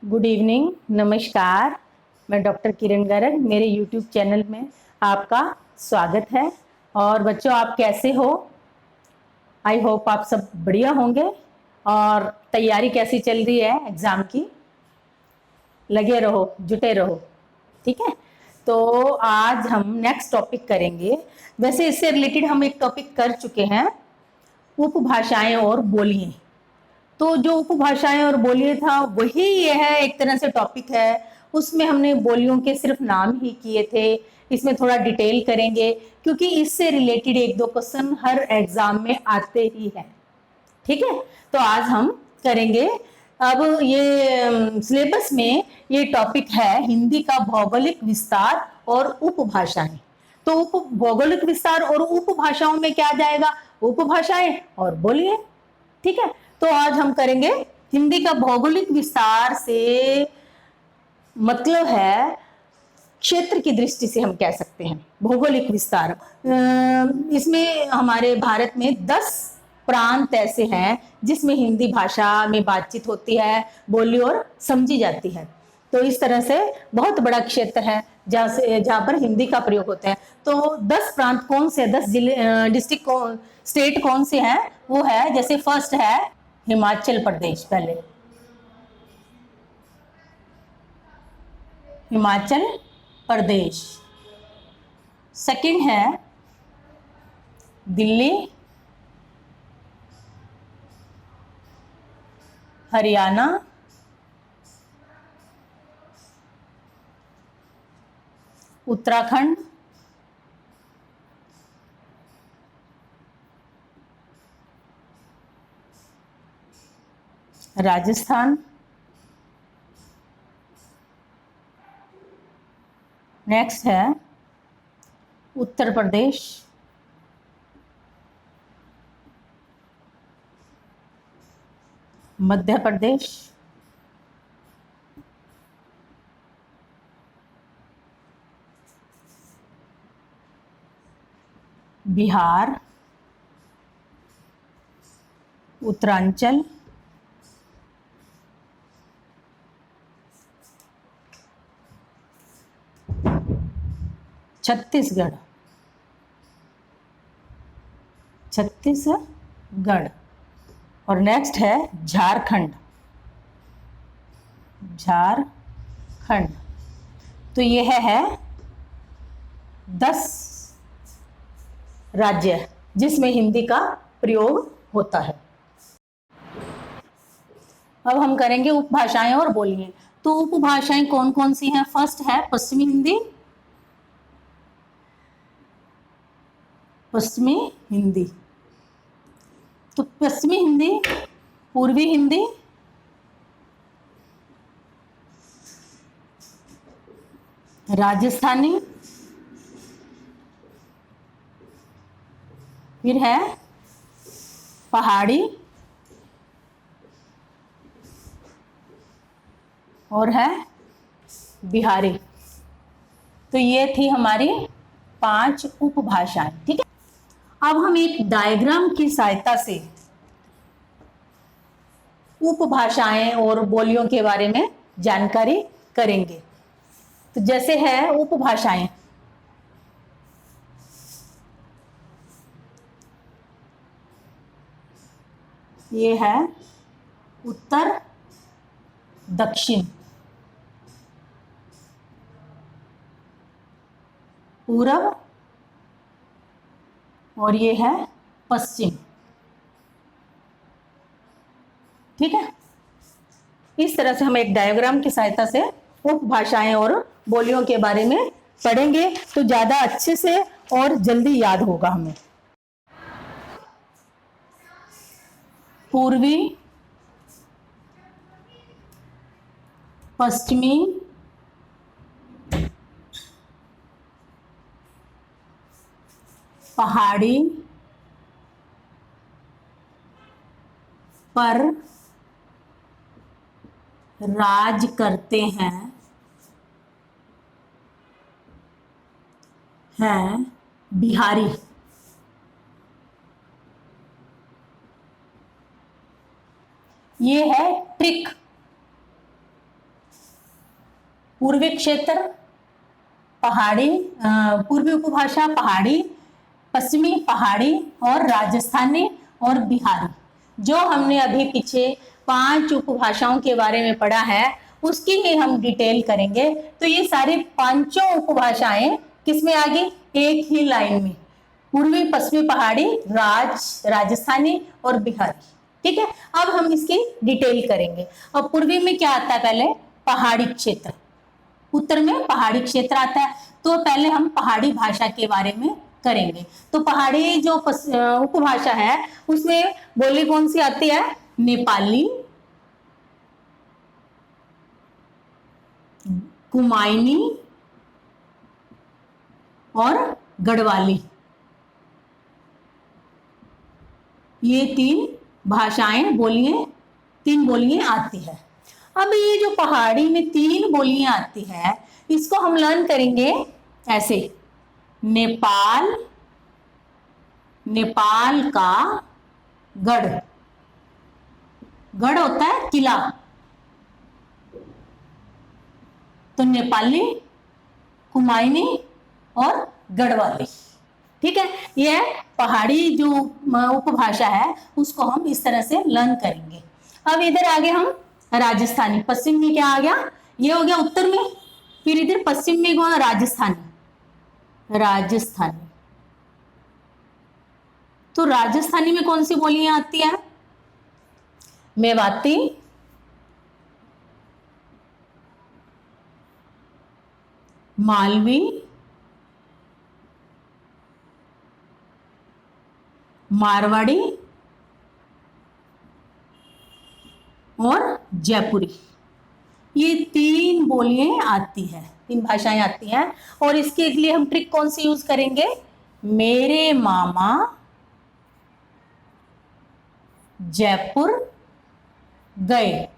Good evening, नमस्कार। मैं doctor किरण गर्ग, मेरे यूट्यूब चैनल में आपका स्वागत है। और बच्चों, आप कैसे हो? आई होप आप सब बढ़िया होंगे। और तैयारी कैसी चल रही है एग्ज़ाम की? लगे रहो, जुटे रहो, ठीक है। तो आज हम नेक्स्ट टॉपिक करेंगे। वैसे इससे रिलेटेड हम एक टॉपिक कर चुके हैं, उपभाषाएं और बोलियां। तो जो उपभाषाएं और बोलियां था वही ये है, एक तरह से टॉपिक है। उसमें हमने बोलियों के सिर्फ नाम ही किए थे। इसमें थोड़ा डिटेल करेंगे क्योंकि इससे रिलेटेड एक दो क्वेश्चन हर एग्जाम में आते ही हैं, ठीक है। तो आज हम करेंगे। अब ये सिलेबस में ये टॉपिक है हिंदी का भौगोलिक विस्तार और उपभाषाएं। तो उप भौगोलिक विस्तार और उपभाषाओं में क्या आ जाएगा? उपभाषाएं और बोलिए, ठीक है। तो आज हम करेंगे हिंदी का भौगोलिक विस्तार से मतलब है क्षेत्र की दृष्टि से हम कह सकते हैं भौगोलिक विस्तार। इसमें हमारे भारत में 10 प्रांत ऐसे हैं जिसमें हिंदी भाषा में बातचीत होती है, बोली और समझी जाती है। तो इस तरह से बहुत बड़ा क्षेत्र है जहाँ पर हिंदी का प्रयोग होता है। तो 10 प्रांत कौन से, 10 जिले, डिस्ट्रिक्ट, स्टेट कौन से हैं? वो है, जैसे फर्स्ट है हिमाचल प्रदेश। पहले हिमाचल प्रदेश। सेकंड है दिल्ली, हरियाणा, उत्तराखंड, राजस्थान, नेक्स्ट है उत्तर प्रदेश, मध्य प्रदेश, बिहार, उत्तरांचल, छत्तीसगढ़, छत्तीसगढ़ और नेक्स्ट है झारखंड, झारखंड। तो यह है 10 राज्य जिसमें हिंदी का प्रयोग होता है। अब हम करेंगे उपभाषाएं और बोलियां। तो उपभाषाएं कौन कौन सी हैं? फर्स्ट है पश्चिमी हिंदी, पश्चिमी हिंदी। तो पश्चिमी हिंदी, पूर्वी हिंदी, राजस्थानी, फिर है पहाड़ी और है बिहारी। तो ये थी हमारी 5 उपभाषाएं, ठीक है। अब हम एक डायग्राम की सहायता से उपभाषाएं और बोलियों के बारे में जानकारी करेंगे। तो जैसे है उपभाषाएं, ये है उत्तर, दक्षिण, पूरब और ये है पश्चिम, ठीक है। इस तरह से हम एक डायग्राम की सहायता से उपभाषाएं और बोलियों के बारे में पढ़ेंगे तो ज्यादा अच्छे से और जल्दी याद होगा हमें। पूर्वी, पश्चिमी, पहाड़ी पर राज करते हैं बिहारी। ये है ट्रिक, पूर्वी क्षेत्र पहाड़ी, पूर्वी उपभाषा पहाड़ी, पश्चिमी पहाड़ी और राजस्थानी और बिहारी। जो हमने अभी पीछे 5 उपभाषाओं के बारे में पढ़ा है उसकी ही हम डिटेल करेंगे। तो ये सारी 5 उपभाषाएं किसमें आ गई, एक ही लाइन में, पूर्वी पश्चिमी पहाड़ी, राजस्थानी और बिहारी। ठीक है, अब हम इसकी डिटेल करेंगे। और पूर्वी में क्या आता है, पहले पहाड़ी क्षेत्र, उत्तर में पहाड़ी क्षेत्र आता है। तो पहले हम पहाड़ी भाषा के बारे में करेंगे। तो पहाड़ी जो उपभाषा है उसमें बोली कौन सी आती है, नेपाली, कुमाऊनी और गढ़वाली। ये 3 भाषाएं तीन बोलियां आती है। अब ये जो पहाड़ी में 3 बोलियां आती है इसको हम लर्न करेंगे ऐसे। नेपाल का गढ़ होता है किला, तो नेपाली, कुमाऊनी और गढ़वाली। ठीक है, यह पहाड़ी जो उपभाषा है उसको हम इस तरह से लर्न करेंगे। अब इधर आगे हम राजस्थानी, पश्चिम में क्या आ गया, ये हो गया उत्तर में, फिर इधर पश्चिम में कौन, राजस्थानी। तो राजस्थानी में कौन सी बोलियां आती है, मेवाती, मालवी, मारवाड़ी और जयपुरी। ये 3 बोलियां आती है, 3 भाषाएं आती हैं। और इसके लिए हम ट्रिक कौन सी यूज करेंगे, मेरे मामा जयपुर गए।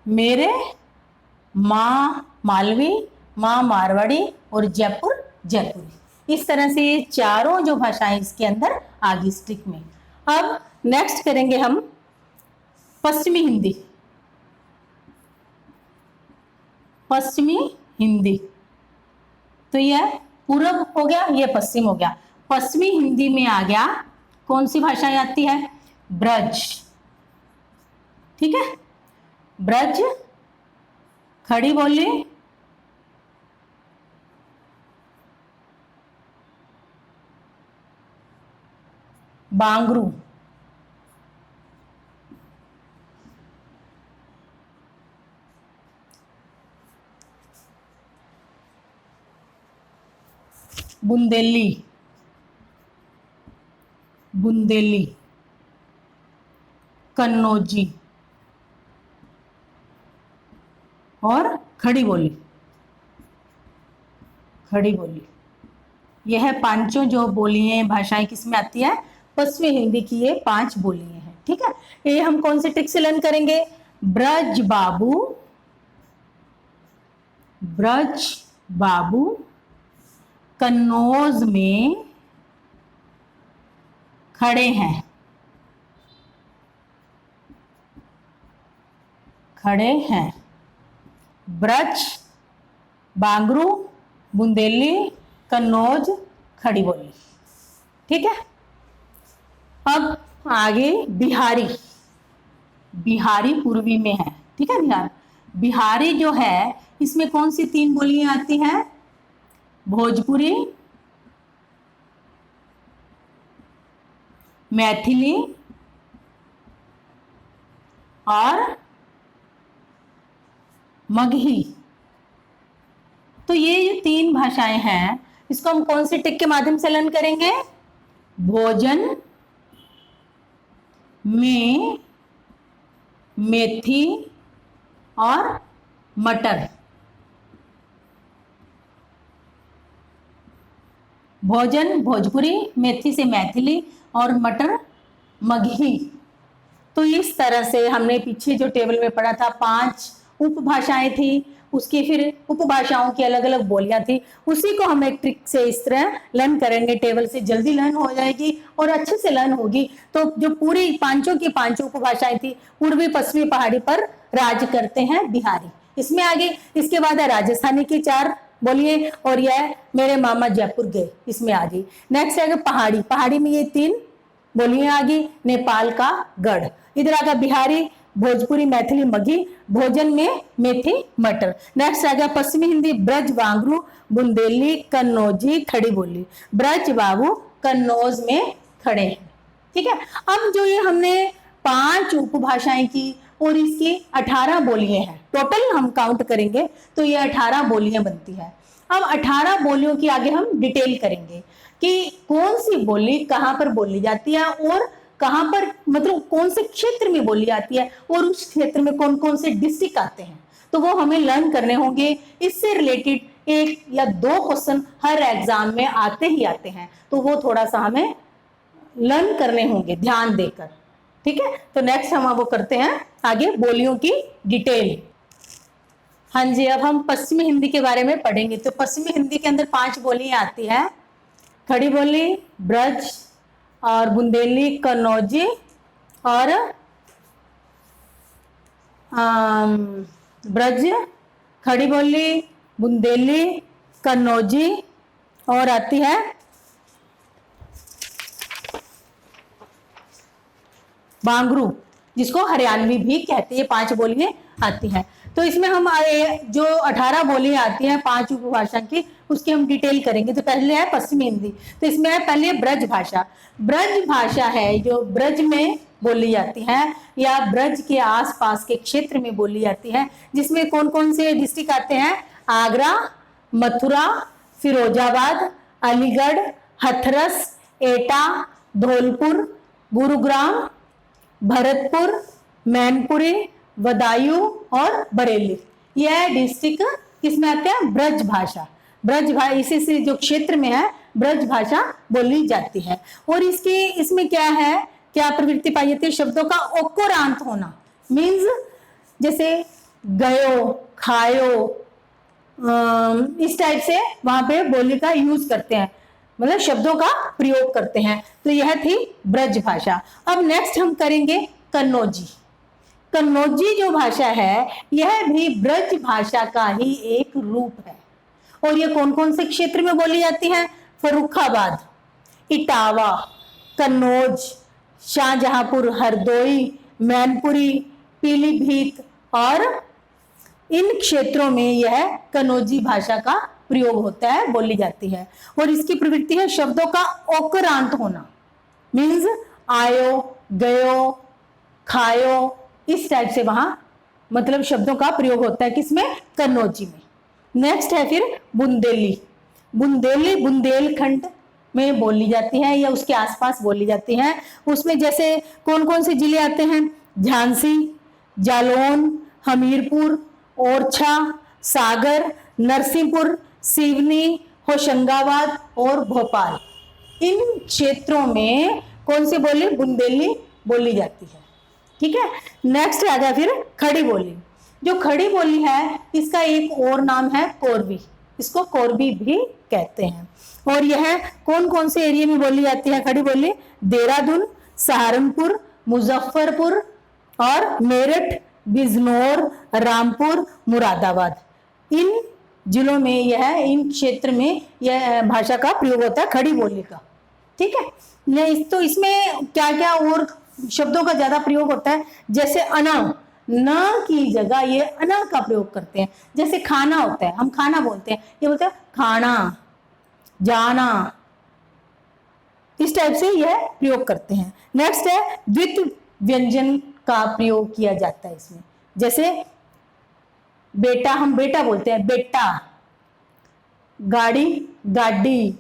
मेरे माँ मालवी, माँ मारवाड़ी और जयपुर जयपुरी। इस तरह से ये चारों जो भाषाएं इसके अंदर आ गई स्ट्रिक में। अब नेक्स्ट करेंगे हम पश्चिमी हिंदी। पश्चिमी हिंदी तो यह पूर्व हो गया, यह पश्चिम हो गया। पश्चिमी हिंदी में आ गया कौन सी भाषाएं आती है, ब्रज। ठीक है, ब्रज, खड़ी बोली, बांगरू, बुंदेली, कन्नौजी और खड़ी बोली। यह 5 जो बोलियां भाषाएं किसमें आती है, पश्चिमी हिंदी की ये 5 बोलियां हैं। ठीक है, ये हम कौन से ट्रिक से लर्न करेंगे, ब्रज बाबू कन्नौज में खड़े हैं। ब्रज, बांगरू, बुंदेली, कन्नौज, खड़ी बोली। ठीक है, अब आगे बिहारी पूर्वी में है। ठीक है, बिहारी जो है इसमें कौन सी 3 बोलियां आती हैं, भोजपुरी, मैथिली और मगही। तो ये जो 3 भाषाएं हैं इसको हम कौन से टिक के माध्यम से लर्न करेंगे, भोजन में मेथी और मटर। भोजन भोजपुरी, मेथी से मैथिली और मटर मगही। तो इस तरह से हमने पीछे जो टेबल में पढ़ा था 5 उपभाषाएं थी, उसकी फिर उपभाषाओं की अलग अलग बोलियां थी। उसी को हम एक ट्रिक से इस तरह लर्न करेंगे, टेबल से जल्दी लर्न हो जाएगी और अच्छे से लर्न होगी। तो जो पूरी पांचों की पांचों उपभाषाएं थी, पूर्वी पश्चिमी पहाड़ी पर राज करते हैं बिहारी, इसमें आगे। इसके बाद है राजस्थानी की 4 बोलिए, और यह मेरे मामा जयपुर गए, इसमें आ गई। नेक्स्ट है पहाड़ी, पहाड़ी में ये 3 बोलियां आ गई। नेपाल का गढ़, इधर आ गया बिहारी, भोजपुरी, मैथिली, मगही, भोजन में मेथी मटर। नेक्स्ट आ गया पश्चिमी हिंदी, ब्रज, वांगरू, बुंदेली, कन्नौजी, खड़ी बोली। ब्रज बाबू कन्नौज में खड़े हैं। ठीक है, अब जो ये हमने 5 उपभाषाएं की और इसकी 18 बोलियां हैं, टोटल हम काउंट करेंगे तो ये 18 बोलियां बनती है। अब 18 बोलियों की आगे हम डिटेल करेंगे कि कौन सी बोली कहां पर बोली जाती है और कहां पर, मतलब कौन से क्षेत्र में बोली जाती है और उस क्षेत्र में कौन कौन से डिस्ट्रिक्ट आते हैं, तो वो हमें लर्न करने होंगे। इससे रिलेटेड 1 या 2 क्वेश्चन हर एग्जाम में आते ही आते हैं, तो वो थोड़ा सा हमें लर्न करने होंगे ध्यान देकर। ठीक है, तो नेक्स्ट हम वो करते हैं आगे बोलियों की डिटेल। हाँ जी, अब हम पश्चिमी हिंदी के बारे में पढ़ेंगे। तो पश्चिमी हिंदी के अंदर 5 बोलियां आती है, खड़ी बोली, ब्रज और बुंदेली, कन्नौजी और ब्रज, खड़ी बोली, बुंदेली, कन्नौजी, और आती है बांगरू, जिसको हरियाणवी भी कहते हैं। 5 बोलियां आती हैं। तो इसमें हम जो 18 बोलियां आती हैं 5 उपभाषा की, उसकी हम डिटेल करेंगे। तो पहले है पश्चिमी हिंदी, तो इसमें है पहले ब्रज भाषा। ब्रज भाषा है जो ब्रज में बोली जाती है या ब्रज के आसपास के क्षेत्र में बोली जाती है, जिसमें कौन कौन से डिस्ट्रिक्ट आते हैं? आगरा, मथुरा, फिरोजाबाद, अलीगढ़, हाथरस, एटा, धौलपुर, गुरुग्राम, भरतपुर, मैनपुरी, बदायूं और बरेली। यह डिस्ट्रिक्ट किसमें आते हैं? ब्रज भाषा। ब्रज भाषा इसी से जो क्षेत्र में है ब्रज भाषा बोली जाती है। और इसमें क्या है, क्या प्रवृत्ति पाई जाती है? शब्दों का ओकोरांत होना, मीन्स जैसे गयो, खायो, इस टाइप से वहां पे बोली का यूज करते हैं, मतलब शब्दों का प्रयोग करते हैं। तो यह थी ब्रज भाषा। अब नेक्स्ट हम करेंगे कन्नौजी। कन्नौजी जो भाषा है यह भी ब्रज भाषा का ही एक रूप है। और ये कौन कौन से क्षेत्र में बोली जाती है? फर्रुखाबाद, इटावा, कन्नौज, शाहजहांपुर, हरदोई, मैनपुरी, पीलीभीत, और इन क्षेत्रों में यह कन्नौजी भाषा का प्रयोग होता है, बोली जाती है। और इसकी प्रवृत्ति है शब्दों का ओकरांत होना, मीन्स आयो, गयो, खायो, इस टाइप से वहां मतलब शब्दों का प्रयोग होता है। किसमें? कन्नौजी में। नेक्स्ट है फिर बुंदेली। बुंदेली बुंदेलखंड में बोली जाती है या उसके आसपास बोली जाती है। उसमें जैसे कौन कौन से जिले आते हैं? झांसी, जालौन, हमीरपुर, ओरछा, सागर, नरसिंहपुर, सिवनी, होशंगाबाद और भोपाल। इन क्षेत्रों में कौन सी बोली? बुंदेली बोली जाती है। ठीक है, नेक्स्ट आ गया फिर खड़ी बोली। जो खड़ी बोली है इसका एक और नाम है कोरबी, इसको कोरबी भी कहते हैं। और यह कौन कौन से एरिया में बोली जाती है खड़ी बोली? देहरादून, सहारनपुर, मुजफ्फरपुर और मेरठ, बिजनौर, रामपुर, मुरादाबाद। इन जिलों में यह, इन क्षेत्र में यह भाषा का प्रयोग होता है खड़ी बोली का। ठीक है, नहीं तो इसमें क्या क्या और शब्दों का ज्यादा प्रयोग होता है? जैसे अना, न की जगह ये अना का प्रयोग करते हैं। जैसे खाना होता है, हम खाना बोलते हैं, ये बोलते हैं खाना, जाना, इस टाइप से यह प्रयोग करते हैं। नेक्स्ट है द्वित्व व्यंजन का प्रयोग किया जाता है इसमें। जैसे बेटा, हम बेटा बोलते हैं, बेटा, गाड़ी, गाड़ी,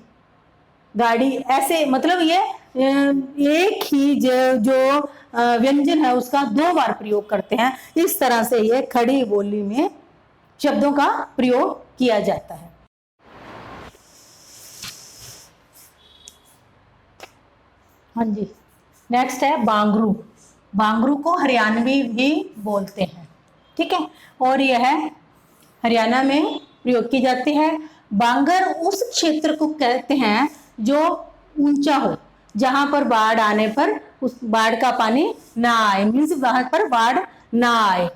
गाड़ी, ऐसे मतलब ये एक ही जो व्यंजन है उसका 2 बार प्रयोग करते हैं। इस तरह से ये खड़ी बोली में शब्दों का प्रयोग किया जाता है। हाँ जी, नेक्स्ट है बांगरू। बांगरू को हरियाणवी भी बोलते हैं। ठीक है। और यह हरियाणा में प्रयोग की जाती है। बांगर उस क्षेत्र को कहते हैं जो ऊंचा हो, जहां पर बाढ़ आने पर उस बाढ़ का पानी ना आए, मीन्स वहां पर बाढ़ ना आए,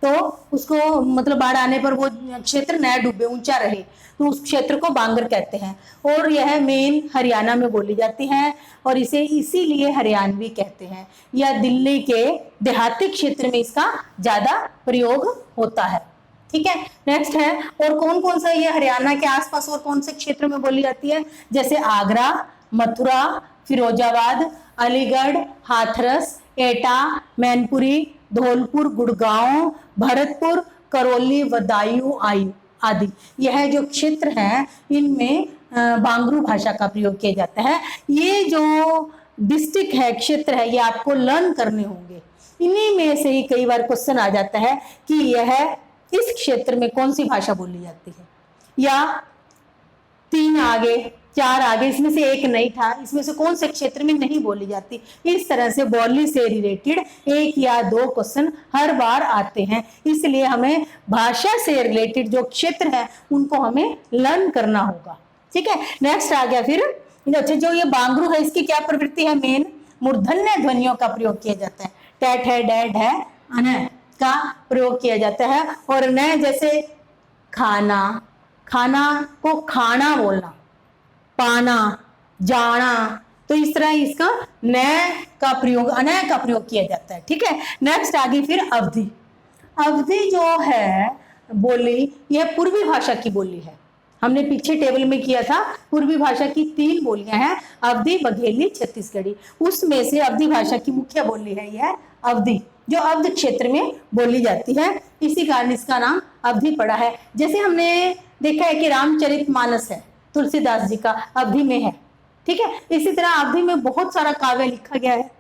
तो उसको मतलब बाढ़ आने पर वो क्षेत्र न डूबे, ऊंचा रहे, तो उस क्षेत्र को बांगर कहते हैं। और यह मेन हरियाणा में बोली जाती है और इसे इसीलिए हरियाणवी कहते हैं। यह दिल्ली के देहाती क्षेत्र में इसका ज्यादा प्रयोग होता है। ठीक है। नेक्स्ट है, और कौन कौन सा ये हरियाणा के आसपास और कौन से क्षेत्र में बोली जाती है, जैसे आगरा, मथुरा, फिरोजाबाद, अलीगढ़, हाथरस, एटा, मैनपुरी, धौलपुर, गुड़गांव, भरतपुर, करौली, बदायूं आदि। यह जो क्षेत्र है इनमें बांगरू भाषा का प्रयोग किया जाता है। ये जो डिस्ट्रिक्ट है, क्षेत्र है, ये आपको लर्न करने होंगे। इन्हीं में से ही कई बार क्वेश्चन आ जाता है कि यह इस क्षेत्र में कौन सी भाषा बोली जाती है, या 3 आगे 4 आगे, इसमें से एक नहीं था, इसमें से कौन से क्षेत्र में नहीं बोली जाती। इस तरह से बोली से रिलेटेड 1 या 2 क्वेश्चन हर बार आते हैं, इसलिए हमें भाषा से रिलेटेड जो क्षेत्र है उनको हमें लर्न करना होगा। ठीक है। नेक्स्ट आ गया फिर, अच्छा जो ये बांगरू है इसकी क्या प्रवृत्ति है, मेन मूर्धन्य ध्वनियों का प्रयोग किया जाता है। टैट है, डैड है, अन का प्रयोग किया जाता है। और न जैसे खाना, खाना को खाना बोलना, पाना, जाना, तो इस तरह इसका न का प्रयोग, अन का प्रयोग किया जाता है। ठीक है। नेक्स्ट आगे फिर अवधि। अवधि जो है बोली, यह पूर्वी भाषा की बोली है। हमने पीछे टेबल में किया था, पूर्वी भाषा की 3 बोलियां हैं, अवधि, बघेली, छत्तीसगढ़ी। उसमें से अवधि भाषा की मुख्य बोली है यह अवधि, जो अवध क्षेत्र में बोली जाती है, इसी कारण इसका नाम अवधि पड़ा है। जैसे हमने देखा है कि रामचरितमानस है तुलसीदास जी का, अवधि में है। ठीक है। इसी तरह अवधि में बहुत सारा काव्य लिखा गया है।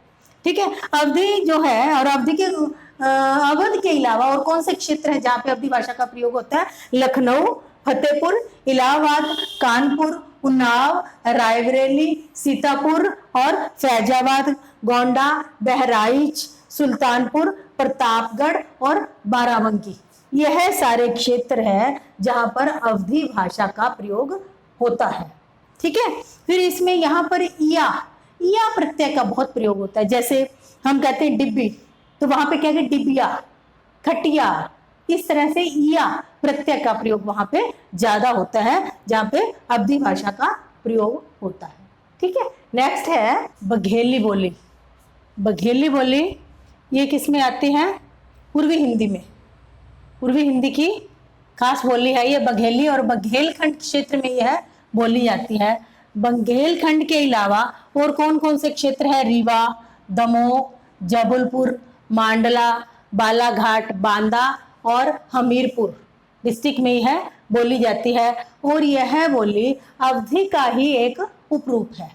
ठीक है। अवधि जो है, और अवधि के अवध के अलावा और कौन से क्षेत्र है जहाँ पे अवधि भाषा का प्रयोग होता है, लखनऊ, फतेहपुर, इलाहाबाद, कानपुर, उन्नाव, रायबरेली, सीतापुर और फैजाबाद, गोंडा, बहराइच, सुल्तानपुर, प्रतापगढ़ और बाराबंकी। यह सारे क्षेत्र है जहां पर अवधि भाषा का प्रयोग होता है। ठीक है। फिर इसमें यहाँ पर इया प्रत्यय का बहुत प्रयोग होता है। जैसे हम कहते हैं डिब्बी, तो वहां पे क्या कहते हैं, डिबिया, खटिया। इस तरह से इया प्रत्यय का प्रयोग वहां पे ज्यादा होता है जहां पे अवधि भाषा का प्रयोग होता है। ठीक है। नेक्स्ट है बघेली बोली। बघेली बोली ये किस में आती है, पूर्वी हिंदी में। पूर्वी हिंदी की खास बोली है ये बघेली, और बघेलखंड क्षेत्र में यह बोली जाती है। बघेलखंड के अलावा और कौन कौन से क्षेत्र है, रीवा, दमोह, जबलपुर, मांडला, बालाघाट, बांदा और हमीरपुर डिस्ट्रिक्ट में यह बोली जाती है। और यह बोली अवधि का ही एक उपरूप है।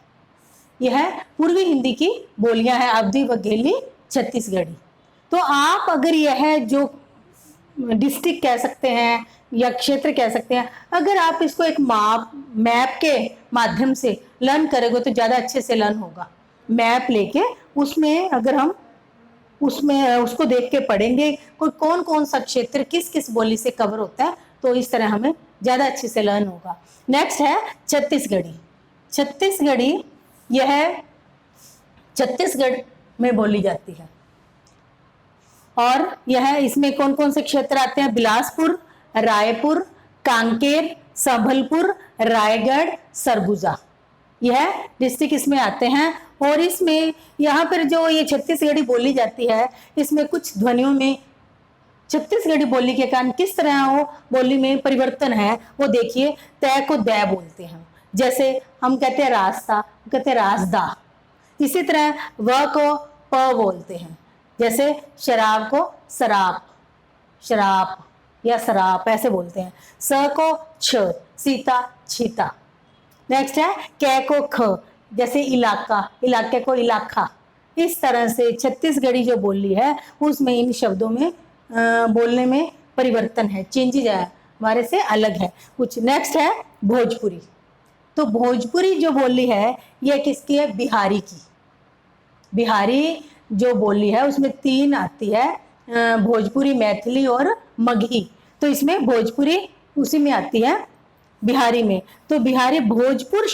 यह पूर्वी हिंदी की बोलियां हैं, अवधि, बघेली, छत्तीसगढ़ी। तो आप अगर यह जो डिस्ट्रिक्ट कह सकते हैं या क्षेत्र कह सकते हैं, अगर आप इसको एक मैप के माध्यम से लर्न करेंगे तो ज़्यादा अच्छे से लर्न होगा। मैप लेके उसमें अगर हम उसको देख के पढ़ेंगे कोई कौन कौन सा क्षेत्र किस किस बोली से कवर होता है, तो इस तरह हमें ज़्यादा अच्छे से लर्न होगा। नेक्स्ट है छत्तीसगढ़ी। छत्तीसगढ़ी यह छत्तीसगढ़ में बोली जाती है, और यह इसमें कौन कौन से क्षेत्र आते हैं, बिलासपुर, रायपुर, कांकेर, संबलपुर, रायगढ़, सरगुजा, यह डिस्ट्रिक्ट इसमें आते हैं। और इसमें यहाँ पर जो ये छत्तीसगढ़ी बोली जाती है, इसमें कुछ ध्वनियों में छत्तीसगढ़ी बोली के कारण किस तरह वो बोली में परिवर्तन है वो देखिए। तय को दै बोलते हैं, जैसे हम कहते हैं रास्ता, कहते हैं राजदा। इसी तरह व को प बोलते हैं, जैसे शराब को सराप, शराब या सराप ऐसे बोलते हैं। स को छ, सीता, छीता। नेक्स्ट है कै को ख, जैसे इलाका, इलाके को इलाका। इस तरह से छत्तीसगढ़ी जो बोली है उसमें इन शब्दों में बोलने में परिवर्तन है, चेंजेज है, हमारे से अलग है कुछ। नेक्स्ट है भोजपुरी। तो भोजपुरी जो बोली है यह किसकी है, बिहारी की। बिहारी जो बोली है उसमें 3 आती है, भोजपुरी, मैथिली और मगही। तो इसमें भोजपुरी उसी में आती है, बिहारी में। तो बिहारी भोजपुर,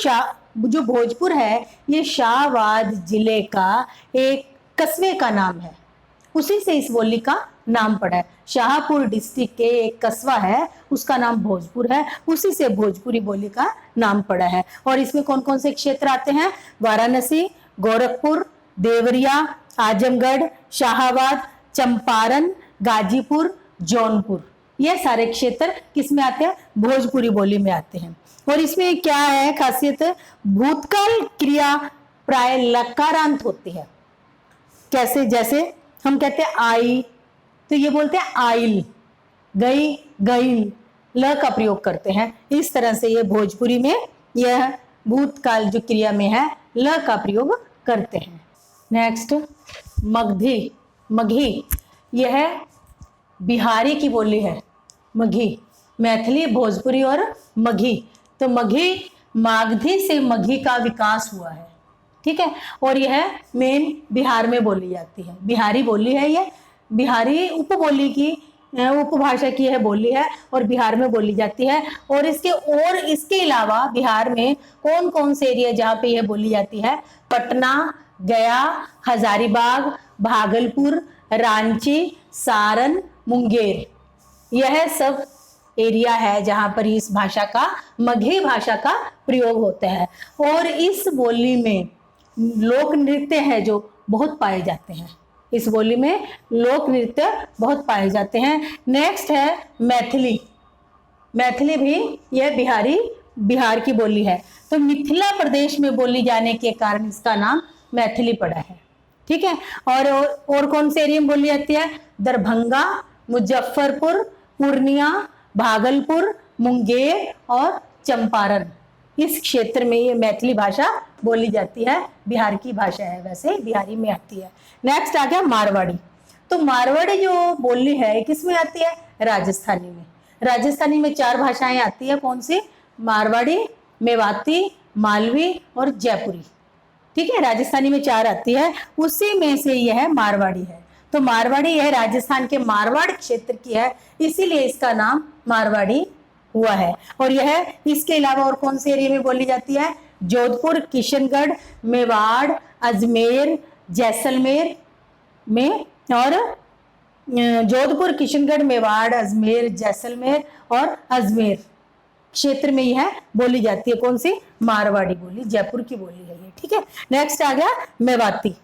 जो भोजपुर है ये शाहबाद जिले का एक कस्बे का नाम है, उसी से इस बोली का नाम पड़ा है। शाहपुर डिस्ट्रिक्ट के एक कस्बा है, उसका नाम भोजपुर है, उसी से भोजपुरी बोली का नाम पड़ा है। और इसमें कौन कौन से क्षेत्र आते हैं? वाराणसी, गोरखपुर, देवरिया, आजमगढ़, शाहाबाद, चंपारण, गाजीपुर, जौनपुर, ये सारे क्षेत्र किसमें आते हैं? भोजपुरी बोली में आते हैं। और इसमें क्या है खासियत? भूतकाल क्रिया प्राय लकारांत होती है। कैसे? जैसे हम कहते हैं आई, तो ये बोलते हैं आइल, गई, गईल, ल का प्रयोग करते हैं। इस तरह से ये भोजपुरी में यह भूतकाल जो क्रिया में है ल का प्रयोग करते हैं। नेक्स्ट, मगधी, मगही, यह बिहारी की बोली है। मगही, मैथिली, भोजपुरी और मगही। तो मगही, मागधी से मगही का विकास हुआ है, ठीक है। और यह मेन बिहार में बोली जाती है, बिहारी बोली है ये, बिहारी उपबोली की, उपभाषा की यह बोली है और बिहार में बोली जाती है। और इसके अलावा बिहार में कौन कौन से एरिया जहाँ पे यह बोली जाती है? पटना, गया, हजारीबाग, भागलपुर, रांची, सारण, मुंगेर, यह सब एरिया है जहां पर इस भाषा का, मगही भाषा का प्रयोग होता है। और इस बोली में लोक नृत्य है जो बहुत पाए जाते हैं, इस बोली में लोक नृत्य बहुत पाए जाते हैं। नेक्स्ट है मैथिली, मैथिली भी यह बिहार की बोली है। तो मिथिला प्रदेश में बोली जाने के कारण इसका नाम मैथिली पड़ा है, ठीक है। और कौन से एरिया में बोली जाती है? दरभंगा, मुजफ्फरपुर, पूर्णिया, भागलपुर, मुंगेर और चंपारण, इस क्षेत्र में ये मैथिली भाषा बोली जाती है। बिहार की भाषा है, वैसे बिहारी में आती है। नेक्स्ट आ गया मारवाड़ी। तो मारवाड़ी जो बोली है किस में आती है? राजस्थानी में। राजस्थानी में 4 भाषाएं आती है, कौन सी? मारवाड़ी, मेवाती, मालवी और जयपुरी, ठीक है। राजस्थानी में 4 आती है, उसी में से यह मारवाड़ी है। तो मारवाड़ी यह राजस्थान के मारवाड़ क्षेत्र की है, इसीलिए इसका नाम मारवाड़ी हुआ है। और यह इसके अलावा और कौन से एरिया में बोली जाती है? जोधपुर, किशनगढ़, मेवाड़, अजमेर, जैसलमेर में, और जोधपुर, किशनगढ़, मेवाड़, अजमेर, जैसलमेर और अजमेर क्षेत्र में यह बोली जाती है। कौन सी? मारवाड़ी बोली, जयपुर की बोली है ये, ठीक है। नेक्स्ट आ गया मेवाती।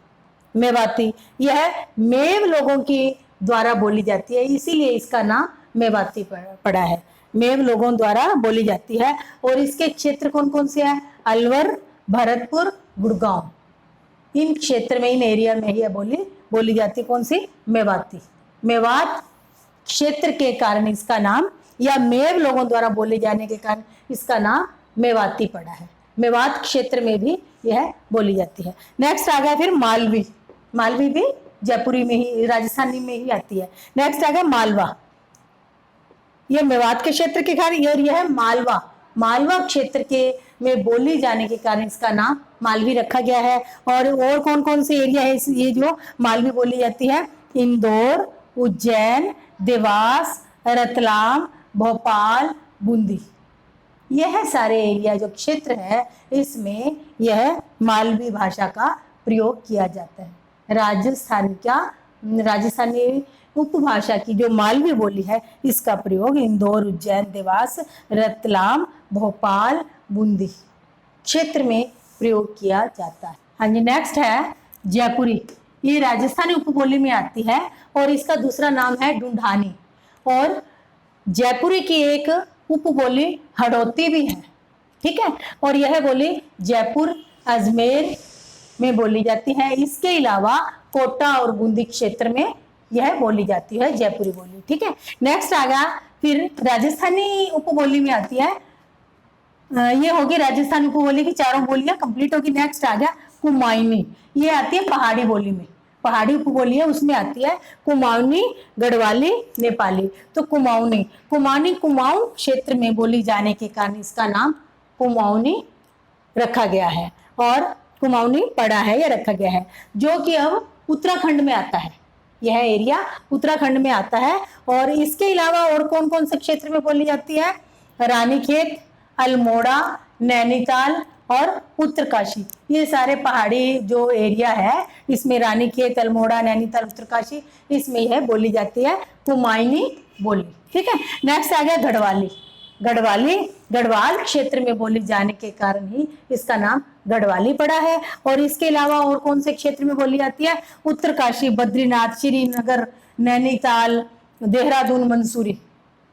मेवाती यह मेव लोगों की द्वारा बोली जाती है, इसीलिए इसका नाम मेवाती पड़ा है। मेव लोगों द्वारा बोली जाती है। और इसके क्षेत्र कौन कौन से हैं? अलवर, भरतपुर, गुड़गांव, इन क्षेत्र में, इन एरिया में यह बोली जाती है। कौन सी? मेवाती। मेवात क्षेत्र के कारण इसका नाम, या मेव लोगों द्वारा बोले जाने के कारण इसका नाम मेवाती पड़ा है। मेवात क्षेत्र में भी यह बोली जाती है। नेक्स्ट आ गया फिर मालवी। मालवी भी जयपुरी में ही, राजस्थानी में ही आती है। नेक्स्ट आ गया मालवा। यह मेवात के क्षेत्र के कारण, और यह मालवा, मालवा क्षेत्र के में बोली जाने के कारण इसका नाम मालवी रखा गया है। और कौन कौन से एरिया है ये जो मालवी बोली जाती है? इंदौर, उज्जैन, देवास, रतलाम, भोपाल, बूंदी, यह सारे एरिया जो क्षेत्र है इसमें यह मालवी भाषा का प्रयोग किया जाता है। राजस्थानी उपभाषा की जो मालवी बोली है इसका प्रयोग इंदौर, उज्जैन, देवास, रतलाम, भोपाल, बूंदी क्षेत्र में प्रयोग किया जाता है। हाँ जी, नेक्स्ट है जयपुरी। ये राजस्थानी उपबोली में आती है और इसका दूसरा नाम है ढूंढानी। और जयपुरी की एक उपबोली हड़ौती भी है, ठीक है। और यह बोली जयपुर, अजमेर में बोली जाती है। इसके अलावा कोटा और बूंदी क्षेत्र में यह बोली जाती है जयपुरी बोली, ठीक है। नेक्स्ट आ गया फिर राजस्थानी उपबोली में आती है, ये होगी राजस्थानी उपबोली की चारों बोलियां कंप्लीट होगी। नेक्स्ट आ गया कुमाऊनी। ये आती है पहाड़ी बोली में, पहाड़ी उपबोली है उसमें आती है कुमाऊनी, गढ़वाली, नेपाली। तो कुमाऊनी, कुमाऊं क्षेत्र में बोली जाने के कारण इसका नाम कुमाऊनी रखा गया है, और कुमाऊनी पड़ा है या रखा गया है, जो कि अब उत्तराखंड में आता है। यह एरिया उत्तराखंड में आता है। और इसके अलावा और कौन कौन से क्षेत्र में बोली जाती है? रानीखेत, अल्मोड़ा, नैनीताल और उत्तरकाशी, ये सारे पहाड़ी जो एरिया है इसमें रानीखेत, अल्मोड़ा, नैनीताल, उत्तरकाशी, इसमें यह बोली जाती है कुमाऊनी बोली। ठीक है। नेक्स्ट आ गया गढ़वाली। गढ़वाली गढ़वाल क्षेत्र में बोली जाने के कारण ही इसका नाम गढ़वाली पड़ा है। और इसके अलावा और कौन से क्षेत्र में बोली जाती है? उत्तरकाशी, बद्रीनाथ, श्रीनगर, नैनीताल, देहरादून, मंसूरी,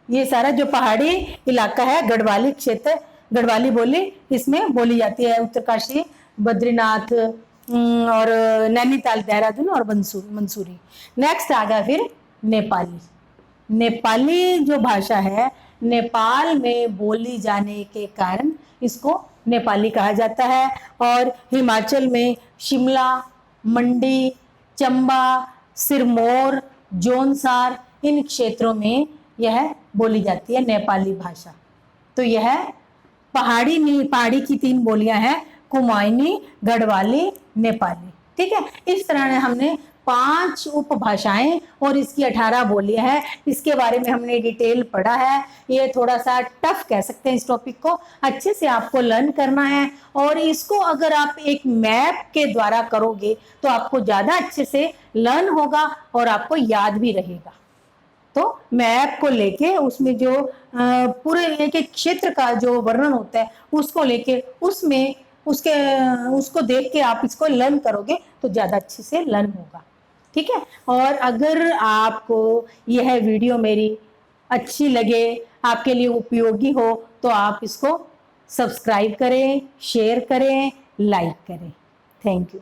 ये सारा जो पहाड़ी इलाका है गढ़वाली क्षेत्र, गढ़वाली बोली इसमें बोली जाती है। उत्तरकाशी, बद्रीनाथ और नैनीताल, देहरादून और मंसूरी। नेक्स्ट आ गया फिर नेपाली। नेपाली जो भाषा है नेपाल में बोली जाने के कारण इसको नेपाली कहा जाता है। और हिमाचल में शिमला, मंडी, चंबा, सिरमौर, जौनसार, इन क्षेत्रों में यह बोली जाती है नेपाली भाषा। तो यह पहाड़ी की 3 बोलियां हैं, कुमाऊनी, गढ़वाली, नेपाली। ठीक है। इस तरह ने हमने 5 उपभाषाएं और इसकी 18 बोलियां हैं, इसके बारे में हमने डिटेल पढ़ा है। ये थोड़ा सा टफ कह सकते हैं, इस टॉपिक को अच्छे से आपको लर्न करना है। और इसको अगर आप एक मैप के द्वारा करोगे तो आपको ज्यादा अच्छे से लर्न होगा और आपको याद भी रहेगा। तो मैप को लेके उसमें जो पूरे एक एक क्षेत्र का जो वर्णन होता है उसको लेके उसमें उसको देख के आप इसको लर्न करोगे तो ज्यादा अच्छे से लर्न होगा। ठीक है। और अगर आपको यह वीडियो मेरी अच्छी लगे, आपके लिए उपयोगी हो, तो आप इसको सब्सक्राइब करें, शेयर करें, लाइक करें। Thank you.